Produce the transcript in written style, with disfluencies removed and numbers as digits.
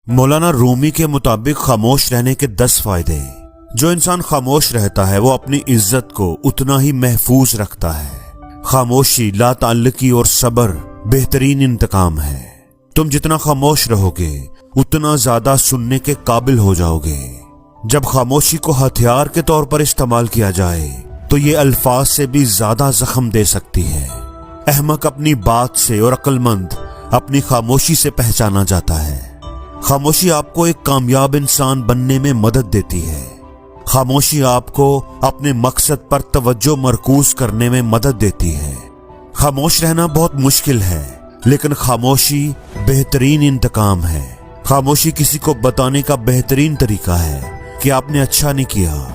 مولانا رومی کے مطابق خاموش رہنے کے 10 فائدے۔ جو انسان خاموش رہتا ہے وہ اپنی عزت کو اتنا ہی محفوظ رکھتا ہے۔ خاموشی، لا تعلقی اور صبر بہترین انتقام ہے۔ تم جتنا خاموش رہو گے اتنا زیادہ سننے کے قابل ہو جاؤ گے۔ جب خاموشی کو ہتھیار کے طور پر استعمال کیا جائے تو یہ الفاظ سے بھی زیادہ زخم دے سکتی ہے۔ احمق اپنی بات سے اور عقل مند اپنی خاموشی سے پہچانا جاتا ہے۔ خاموشی آپ کو ایک کامیاب انسان بننے میں مدد دیتی ہے۔ خاموشی آپ کو اپنے مقصد پر توجہ مرکوز کرنے میں مدد دیتی ہے۔ خاموش رہنا بہت مشکل ہے، لیکن خاموشی بہترین انتقام ہے۔ خاموشی کسی کو بتانے کا بہترین طریقہ ہے کہ آپ نے اچھا نہیں کیا،